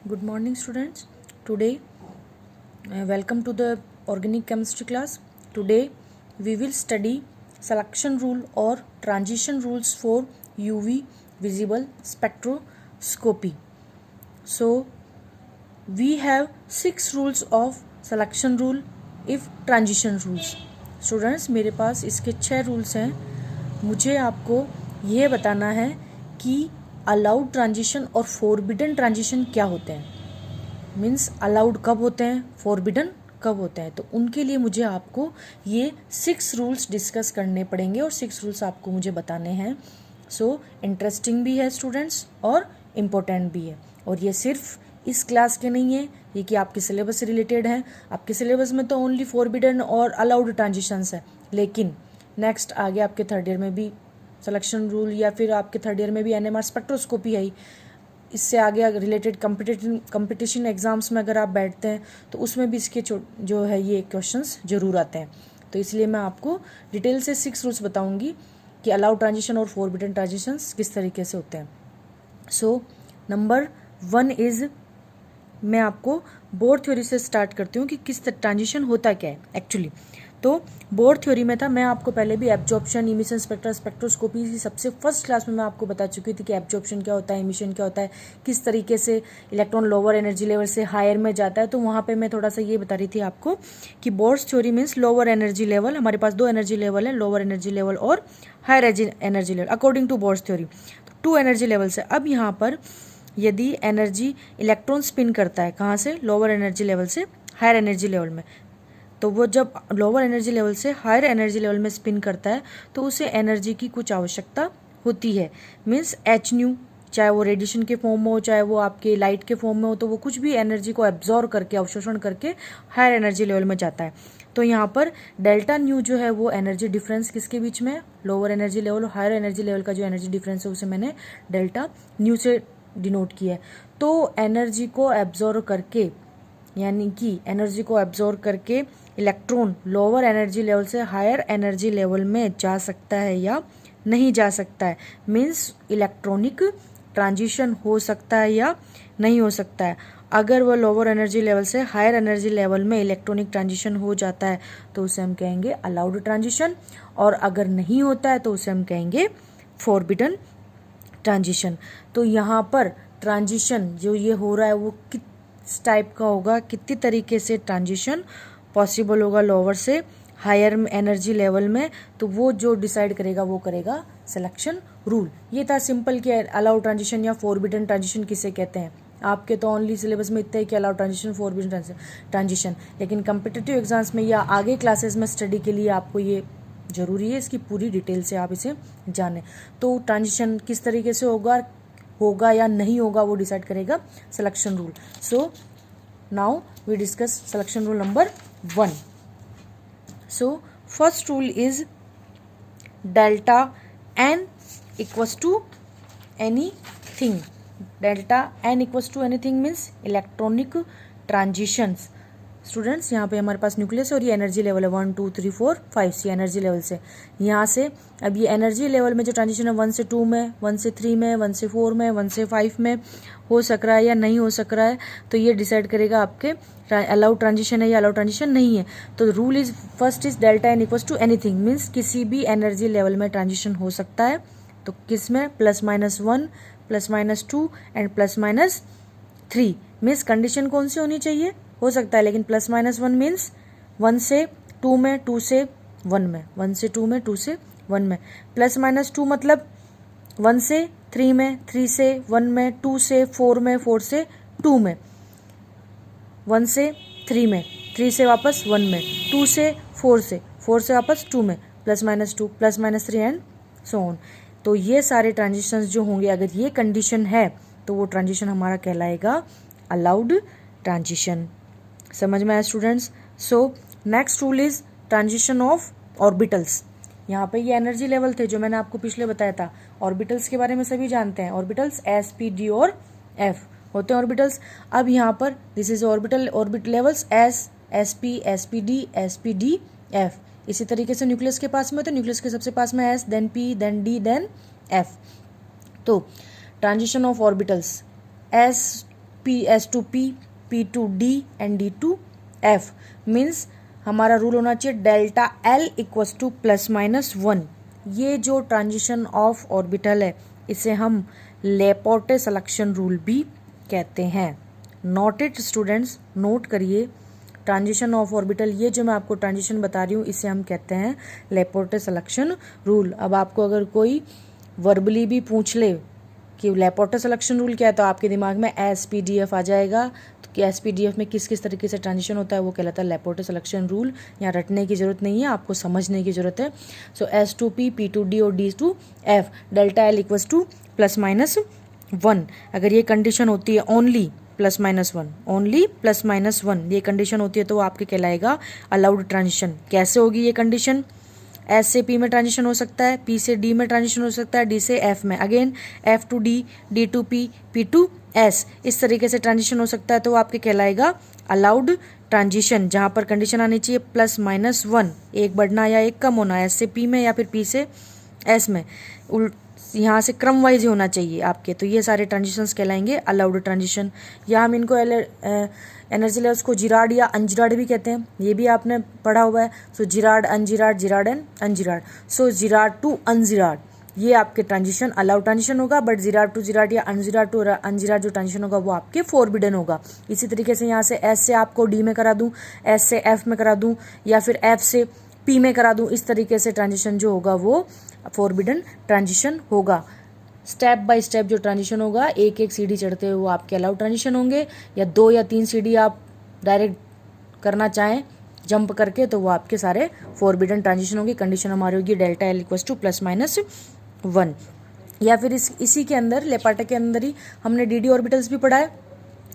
Good morning, students. Today, welcome to the organic chemistry class. Today, we will study selection rule or transition rules for UV visible spectroscopy. So, we have 6 rules of selection rule if transition rules. Students, मेरे पास इसके 6 rules हैं. मुझे आपको ये बताना है कि allowed transition और फॉरबिडन ट्रांजिशन क्या होते हैं. मीन्स अलाउड कब होते हैं, फॉरबिडन कब होते हैं. तो उनके लिए मुझे आपको ये 6 रूल्स डिस्कस करने पड़ेंगे और 6 रूल्स आपको मुझे बताने हैं. सो इंटरेस्टिंग भी है स्टूडेंट्स और इम्पोर्टेंट भी है. और ये सिर्फ इस क्लास के नहीं है, ये कि आपके सिलेबस से रिलेटेड है. आपके सिलेबस में तो ओनली फॉरबिडन और अलाउड ट्रांजिशंस है, लेकिन नेक्स्ट आगे आपके थर्ड ईयर में भी सिलेक्शन रूल या फिर आपके थर्ड ईयर में भी एनएमआर स्पेक्ट्रोस्कोपी है. इससे आगे रिलेटेड कंपटीशन एग्जाम्स में अगर आप बैठते हैं तो उसमें भी इसके जो है ये क्वेश्चंस जरूर आते हैं. तो इसलिए मैं आपको डिटेल से 6 रूल्स बताऊंगी कि अलाउड ट्रांजिशन और फॉरबिडन ट्रांजिशंस किस तरीके से होते हैं. सो नंबर 1 इज, मैं आपको बोर थ्योरी से स्टार्ट करती हूँ कि किस ट्रांजिशन होता क्या है एक्चुअली. तो बोर थ्योरी में था, मैं आपको पहले भी एब्जॉर्प्शन, इमिशन स्पेक्ट्रा, स्पेक्ट्रोस्कोपी की सबसे फर्स्ट क्लास में मैं आपको बता चुकी थी कि एब्जॉर्प्शन क्या होता है, इमिशन क्या होता है, किस तरीके से इलेक्ट्रॉन लोअर एनर्जी लेवल से हायर में जाता है. तो वहाँ पे मैं थोड़ा सा ये बता रही थी आपको कि Bohr's theory means lower energy level. हमारे पास 2 एनर्जी लेवल है, लोअर एनर्जी लेवल और higher energy level according to Bohr's theory. तो 2 एनर्जी लेवल से. अब यहाँ पर यदि एनर्जी इलेक्ट्रॉन स्पिन करता है कहाँ से, लोअर एनर्जी लेवल से हायर एनर्जी लेवल में, तो वो जब लोअर एनर्जी लेवल से हायर एनर्जी लेवल में स्पिन करता है तो उसे एनर्जी की कुछ आवश्यकता होती है. मीन्स एच न्यू, चाहे वो रेडिएशन के फॉर्म में हो, चाहे वो आपके लाइट के फॉर्म में हो, तो वो कुछ भी एनर्जी को एब्जॉर्व करके, अवशोषण करके हायर एनर्जी लेवल में जाता है. तो यहाँ पर डेल्टा न्यू जो है वो एनर्जी डिफरेंस किसके बीच में, लोअर एनर्जी लेवल और हायर एनर्जी लेवल का जो एनर्जी डिफरेंस है उसे मैंने डेल्टा न्यू से डिनोट किया है. तो एनर्जी को एब्जॉर्व करके, यानी कि एनर्जी को एब्जॉर्व करके इलेक्ट्रॉन लोअर एनर्जी लेवल से हायर एनर्जी लेवल में जा सकता है या नहीं जा सकता है. मीन्स इलेक्ट्रॉनिक ट्रांजिशन हो सकता है या नहीं हो सकता है. अगर वह लोअर एनर्जी लेवल से हायर एनर्जी लेवल में इलेक्ट्रॉनिक ट्रांजिशन हो जाता है तो उसे हम कहेंगे अलाउड ट्रांजिशन, और अगर नहीं होता है तो उसे हम कहेंगे फॉरबिडन ट्रांजिशन. तो यहाँ पर ट्रांजिशन जो ये हो रहा है वो किस टाइप का होगा, कितनी तरीके से ट्रांजिशन पॉसिबल होगा लोअर से हायर एनर्जी लेवल में, तो वो जो डिसाइड करेगा वो करेगा सिलेक्शन रूल. ये था सिंपल कि अलाउड ट्रांजिशन या फॉरबिडन ट्रांजिशन किसे कहते हैं. आपके तो ओनली सिलेबस में इतना ही कि अलाउड ट्रांजिशन, फॉरबिडन ट्रांजिशन, लेकिन कम्पिटिटिव एग्जाम्स में या आगे क्लासेस में स्टडी के लिए आपको ये जरूरी है, इसकी पूरी डिटेल से आप इसे जानें. तो ट्रांजिशन किस तरीके से होगा या नहीं होगा वो डिसाइड करेगा selection rule. So now we discuss selection rule number 1. So first rule is delta n equals to anything. Delta n equals to anything means electronic transitions. Students यहाँ पे हमारे पास न्यूक्लियस और ये एनर्जी लेवल है 1 2 3 4 5. ये energy level से यहाँ से, अब ये एनर्जी लेवल में जो ट्रांजिशन है 1 से 2 में, 1 से 3 में, 1 से 4 में, 1 से 5 में हो सक रहा है या नहीं हो सक रहा है. तो ये डिसाइड करेगा आपके अलाउड ट्रांजिशन है या अलाउड ट्रांजिशन नहीं है. तो rule is first is delta n equals to anything. Means किसी भी एनर्जी लेवल में ट्रांजिशन हो सकता है. तो किस में, +-1, +-2 एंड +-3. मीन्स कंडीशन कौन सी होनी चाहिए, हो सकता है, लेकिन +-1 मीन्स 1 से 2 में, 2 से 1 में, 1 से 2 में, 2 से 1 में. +-2 मतलब 1 से 3 में, 3 से 1 में, 2 से 4 में, 4 से 2 में, 1 से 3 में, 3 से वापस 1 में, 2 से 4 से, 4 से वापस 2 में, +-2, +-3 एंड सो ऑन. तो ये सारे ट्रांजिशंस जो होंगे, अगर ये कंडीशन है तो वो ट्रांजिशन हमारा कहलाएगा अलाउड ट्रांजिशन. समझ में आया students. So next rule is transition of orbitals. यहाँ पे ये एनर्जी लेवल थे जो मैंने आपको पिछले बताया था. ऑर्बिटल्स के बारे में सभी जानते हैं. ऑर्बिटल्स S, P, D और F होते हैं ऑर्बिटल्स. अब यहाँ पर this is orbit levels S, SP, SPD, SPD, F. इसी तरीके से न्यूक्लियस के पास में, तो न्यूक्लियस के सबसे पास में S, then P, then D, then F. तो transition of orbitals S S to P, P to D and D to F। Means हमारा रूल होना चाहिए delta L equals to plus minus 1। ये जो ट्रांजिशन ऑफ ऑर्बिटल है इसे हम लेपोर्टे selection rule भी कहते हैं। नोट इट स्टूडेंट्स, नोट करिए, ट्रांजिशन ऑफ ऑर्बिटल, ये जो मैं आपको ट्रांजिशन बता रही हूँ इसे हम कहते हैं लेपोर्टे सिलेक्शन रूल। अब आपको अगर कोई वर्बली भी पूछ ले कि लेपोर्टे सिलेक्शन रूल क्या है तो आपके दिमाग में SPDF आ जाएगा। तो कि SPDF में किस किस तरीके से ट्रांजिशन होता है वो कहलाता है लेपोर्टे सिलेक्शन रूल। यहाँ रटने की जरूरत नहीं है, आपको समझने की जरूरत है। सो S to P, P to D और D to F, delta L equals to plus minus 1। अगर ये कंडीशन होती है only plus minus 1, only plus minus 1 ये कंडीशन होती है तो वो आपके कहलाएगा अलाउड ट्रांजिशन। कैसे होगी ये कंडीशन? S से P में ट्रांजिशन हो सकता है, P से D में ट्रांजिशन हो सकता है, D से F में, again F to D, D to P, P to S, इस तरीके से ट्रांजिशन हो सकता है तो वो आपके कहलाएगा अलाउड ट्रांजिशन। जहाँ पर कंडीशन आनी चाहिए प्लस माइनस 1, एक बढ़ना या एक कम होना, S से P में या फिर P से S में, यहाँ से क्रम वाइज ही होना चाहिए आपके। तो ये सारे ट्रांजिशंस कहलाएंगे अलाउड ट्रांजिशन। या हम इनको एनर्जी लेवल्स को जिराड या अनजिराड भी कहते हैं, ये भी आपने पढ़ा हुआ है। So gerade, ungerade, gerade and ungerade. So gerade to ungerade ये आपके ट्रांजिशन अलाउड ट्रांजिशन होगा, बट जिराड टू जिराड या अनजिराड टू अनजिराड जो ट्रांजिशन होगा वो आपके फोरबिडन होगा। इसी तरीके से यहाँ से S से आपको D में करा दूँ, S से F में करा दूँ या फिर F से P में करा दूँ, इस तरीके से ट्रांजिशन जो होगा वो फोरबिडन ट्रांजिशन होगा। स्टेप बाय स्टेप जो ट्रांजिशन होगा, एक एक सीढ़ी चढ़ते हुए वो आपके अलाउड ट्रांजिशन होंगे, या 2 या 3 सीढ़ी आप डायरेक्ट करना चाहें जंप करके तो वो आपके सारे फोरबिडन ट्रांजिशन होंगे। कंडीशन हमारी होगी delta L equals to plus minus 1। या फिर इसी के अंदर लेपार्टे के अंदर ही हमने DD ऑर्बिटल्स भी पढ़ा है,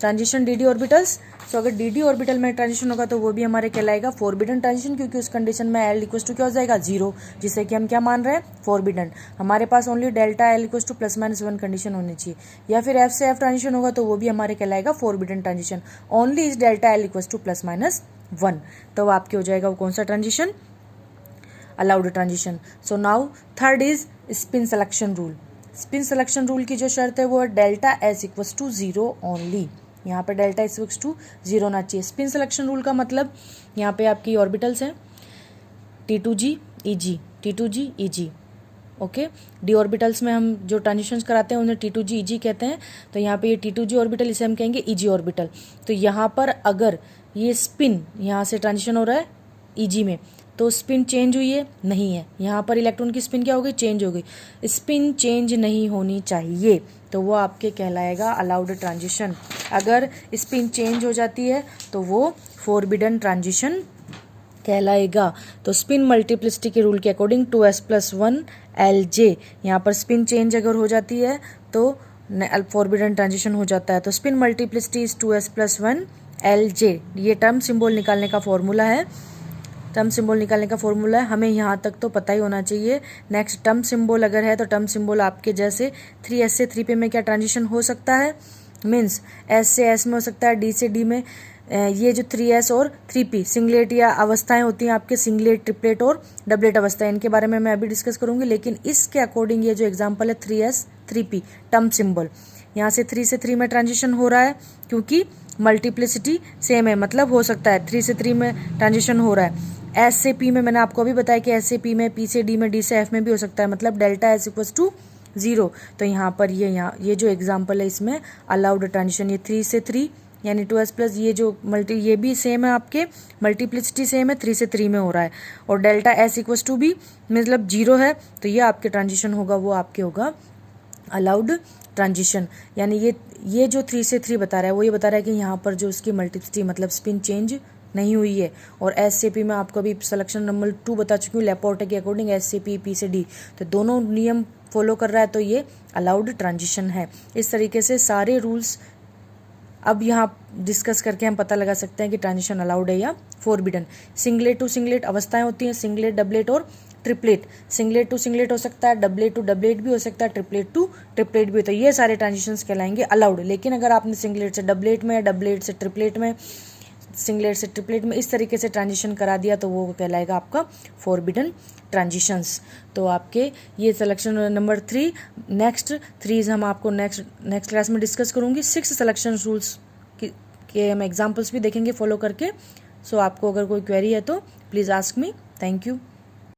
ट्रांजिशन DD ऑर्बिटल्स। सो अगर DD ऑर्बिटल में ट्रांजिशन होगा तो वो भी हमारे कहलाएगा फोरबिडन ट्रांजिशन, क्योंकि उस कंडीशन में L इक्वल्स टू क्या हो जाएगा 0, जिससे कि हम क्या मान रहे हैं फोरबिडन। हमारे पास only delta L equals to plus minus 1 condition होनी चाहिए। या फिर F से F ट्रांजिशन होगा तो वो भी हमारे कहलाएगा forbidden transition, only is delta L equals to plus minus 1। तो आपके हो जाएगा वो कौन सा transition? Allowed transition. So now third is spin selection rule. Spin selection rule की जो शर्त है वो है delta S equals to 0 only. यहाँ पे डेल्टा S इक्वल्स टू 0 होना चाहिए। स्पिन सिलेक्शन रूल का मतलब यहाँ पे आपकी ऑर्बिटल्स हैं T2G EG, T2G EG, okay. D orbitals में हम जो ट्रांजिशंस कराते हैं उन्हें T2G EG कहते हैं। तो यहाँ पे ये T2G ऑर्बिटल इसे हम कहेंगे EG ऑर्बिटल। तो यहाँ पर अगर ये स्पिन यहाँ से ट्रांजिशन हो रहा है EG में तो स्पिन चेंज हुई है? नहीं है। यहाँ पर इलेक्ट्रॉन की स्पिन क्या हो गई? चेंज हो गई। स्पिन चेंज नहीं होनी चाहिए तो वो आपके कहलाएगा अलाउड ट्रांजिशन। अगर स्पिन चेंज हो जाती है तो वो फोरबिडन ट्रांजिशन कहलाएगा। तो स्पिन मल्टीप्लिसिटी के रूल के अकॉर्डिंग 2s+1 LJ, यहाँ पर स्पिन चेंज अगर हो जाती है तो फोरबिडन ट्रांजिशन हो जाता है। तो spin multiplicity is 2s+1 LJ, ये टर्म सिंबल निकालने का फॉर्मूला है। टर्म सिंबल निकालने का फॉर्मूला है, हमें यहाँ तक तो पता ही होना चाहिए। नेक्स्ट टर्म सिंबल अगर है तो टर्म सिंबल आपके जैसे 3s से 3p में क्या ट्रांजिशन हो सकता है? मीन्स S से S में हो सकता है, D से D में। ये जो 3s और 3p सिंगलेट या अवस्थाएं होती हैं आपके, सिंगलेट, ट्रिपलेट और डबलेट अवस्थाएं, इनके बारे में मैं अभी डिस्कस करूंगी। लेकिन इसके अकॉर्डिंग ये जो एग्जांपल है 3s 3p टर्म सिंबल, यहाँ से 3 से 3 में ट्रांजिशन हो रहा है क्योंकि मल्टीप्लिसिटी सेम है, मतलब हो सकता है 3 से 3 में ट्रांजिशन हो रहा है। S से P में मैंने आपको अभी बताया कि S से P में, P से D में, D से F में भी हो सकता है, मतलब डेल्टा S इक्वल्स टू 0। तो यहाँ पर ये जो एग्जांपल है इसमें अलाउड ट्रांजिशन, ये 3 से 3 यानी 2s प्लस ये जो ये भी सेम है, आपके मल्टीप्लिसिटी सेम है, 3 से 3 में हो रहा है और डेल्टा S इक्वल्स टू भी मतलब 0 है। तो ये आपके ट्रांजिशन होगा वो आपके होगा अलाउड ट्रांजिशन। यानी ये जो 3 से 3 बता रहा है वो ये बता रहा है कि यहाँ पर जो उसकी मल्टीप्लिसिटी मतलब स्पिन चेंज नहीं हुई है। और S से P में आपको अभी सिलेक्शन नंबर 2 बता चुकी हूँ लेपोर्टे के अकॉर्डिंग, S से P, P से D, तो दोनों नियम फॉलो कर रहा है तो ये अलाउड ट्रांजिशन है। इस तरीके से सारे रूल्स अब यहाँ डिस्कस करके हम पता लगा सकते हैं कि ट्रांजिशन अलाउड है या फोरबिडन। सिंगलेट टू सिंगलेट अवस्थाएं होती हैं, सिंगलेट, डबलेट और ट्रिपलेट। सिंगलेट टू सिंगलेट हो सकता है, डबलेट टू डबलेट भी हो सकता है, ट्रिपलेट टू ट्रिपलेट भी होता है। ये सारे ट्रांजिशंस कहलाएंगे अलाउड। लेकिन अगर आपने सिंगलेट से डबलेट में, डबलेट से ट्रिपलेट में, सिंगलेट से ट्रिपलेट में इस तरीके से ट्रांजिशन करा दिया तो वो कहलाएगा आपका फोरबिडन ट्रांजिशंस। तो आपके ये सिलेक्शन नंबर 3। नेक्स्ट 3 हम आपको नेक्स्ट क्लास में डिस्कस करूंगी। 6 सिलेक्शन रूल्स के हम एग्जाम्पल्स भी देखेंगे फॉलो करके। सो आपको अगर कोई क्वेरी है तो please ask me. Thank you.